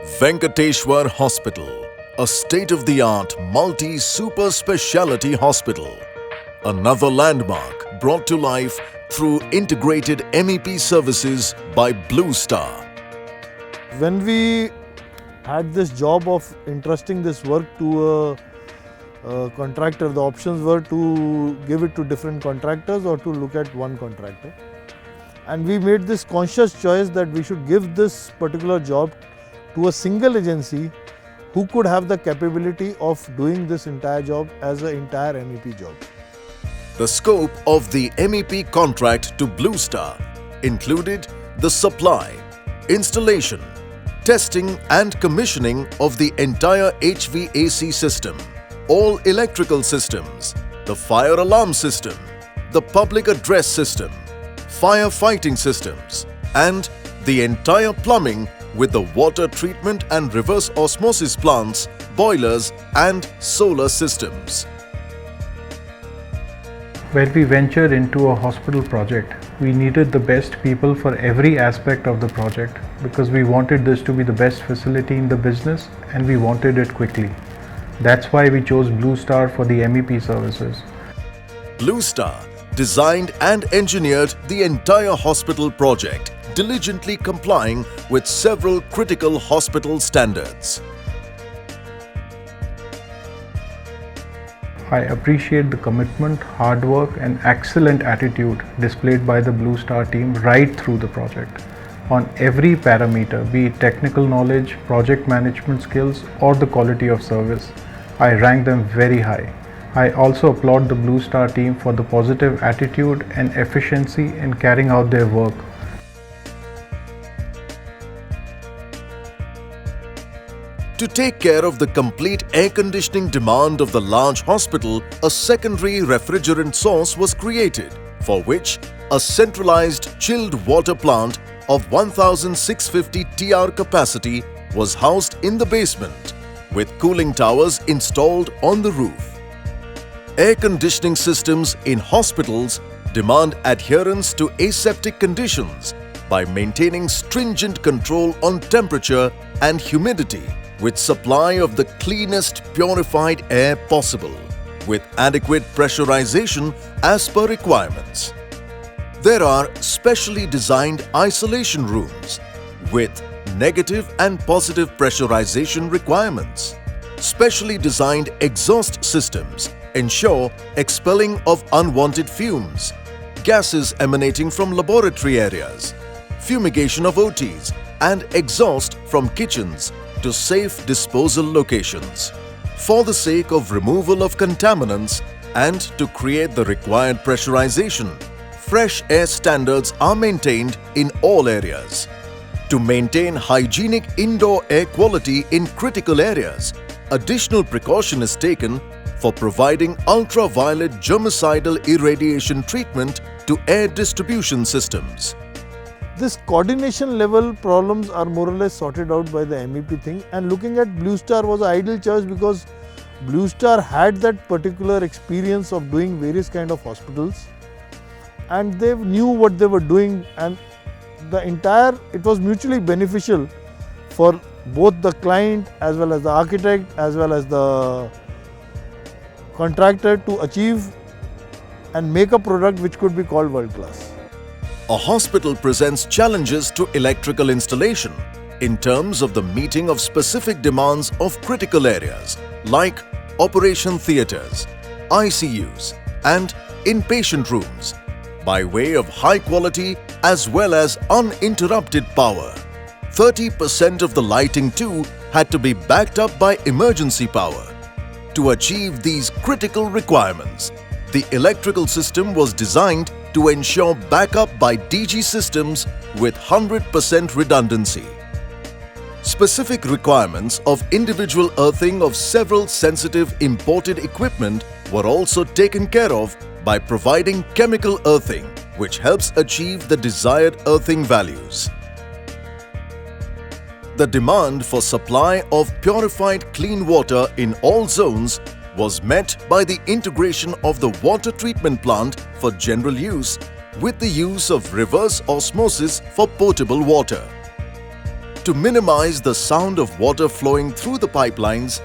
Venkateshwar Hospital, a state-of-the-art multi-super speciality hospital. Another landmark brought to life through integrated MEP services by Blue Star. When we had this job of entrusting this work to a contractor, the options were to give it to different contractors or to look at one contractor. And we made this conscious choice that we should give this particular job to a single agency who could have the capability of doing this entire job as an entire MEP job. The scope of the MEP contract to Blue Star included the supply, installation, testing and commissioning of the entire HVAC system, all electrical systems, the fire alarm system, the public address system, firefighting systems, and the entire plumbing with the water treatment and reverse osmosis plants, boilers and solar systems. When we ventured into a hospital project, we needed the best people for every aspect of the project because we wanted this to be the best facility in the business and we wanted it quickly. That's why we chose Blue Star for the MEP services. Blue Star designed and engineered the entire hospital project, diligently complying with several critical hospital standards. I appreciate the commitment, hard work and excellent attitude displayed by the Blue Star team right through the project. On every parameter, be it technical knowledge, project management skills or the quality of service, I rank them very high. I also applaud the Blue Star team for the positive attitude and efficiency in carrying out their work. To take care of the complete air conditioning demand of the large hospital, a secondary refrigerant source was created, for which a centralized chilled water plant of 1650 TR capacity was housed in the basement, with cooling towers installed on the roof. Air conditioning systems in hospitals demand adherence to aseptic conditions by maintaining stringent control on temperature and humidity, with supply of the cleanest purified air possible, with adequate pressurization as per requirements. There are specially designed isolation rooms with negative and positive pressurization requirements. Specially designed exhaust systems ensure expelling of unwanted fumes, gases emanating from laboratory areas, fumigation of OTs, and exhaust from kitchens to safe disposal locations. For the sake of removal of contaminants and to create the required pressurization, fresh air standards are maintained in all areas. To maintain hygienic indoor air quality in critical areas, additional precaution is taken for providing ultraviolet germicidal irradiation treatment to air distribution systems. This coordination level problems are more or less sorted out by the MEP thing, and looking at Blue Star was an ideal choice because Blue Star had that particular experience of doing various kind of hospitals and they knew what they were doing, and it was mutually beneficial for both the client as well as the architect as well as the contractor to achieve and make a product which could be called world class. A hospital presents challenges to electrical installation in terms of the meeting of specific demands of critical areas like operation theatres, ICUs and inpatient rooms by way of high quality as well as uninterrupted power. 30% of the lighting too had to be backed up by emergency power. To achieve these critical requirements, the electrical system was designed to ensure backup by DG systems with 100% redundancy. Specific requirements of individual earthing of several sensitive imported equipment were also taken care of by providing chemical earthing, which helps achieve the desired earthing values. The demand for supply of purified clean water in all zones was met by the integration of the water treatment plant for general use with the use of reverse osmosis for potable water. To minimize the sound of water flowing through the pipelines,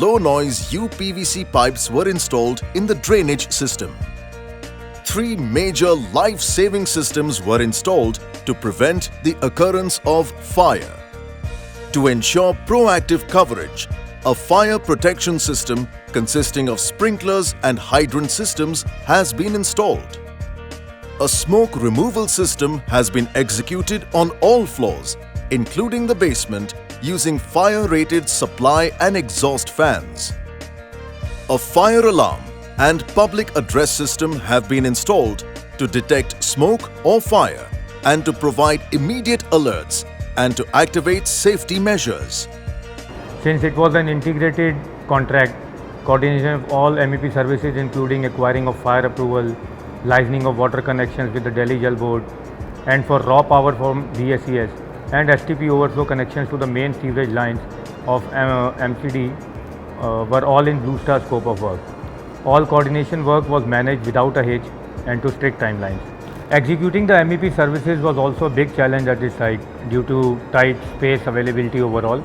low-noise UPVC pipes were installed in the drainage system. 3 major life-saving systems were installed to prevent the occurrence of fire. To ensure proactive coverage, a fire protection system consisting of sprinklers and hydrant systems has been installed. A smoke removal system has been executed on all floors, including the basement, using fire-rated supply and exhaust fans. A fire alarm and public address system have been installed to detect smoke or fire and to provide immediate alerts and to activate safety measures. Since it was an integrated contract, coordination of all MEP services including acquiring of fire approval, licensing of water connections with the Delhi Jal Board, and for raw power from DSES and STP overflow connections to the main sewerage lines of MCD were all in Blue Star scope of work. All coordination work was managed without a hitch and to strict timelines. Executing the MEP services was also a big challenge at this site due to tight space availability overall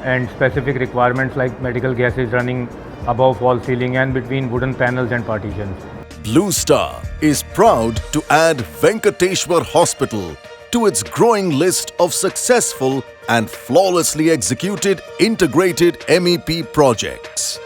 and specific requirements like medical gases running above false ceiling and between wooden panels and partitions. Blue Star is proud to add Venkateshwar Hospital to its growing list of successful and flawlessly executed integrated MEP projects.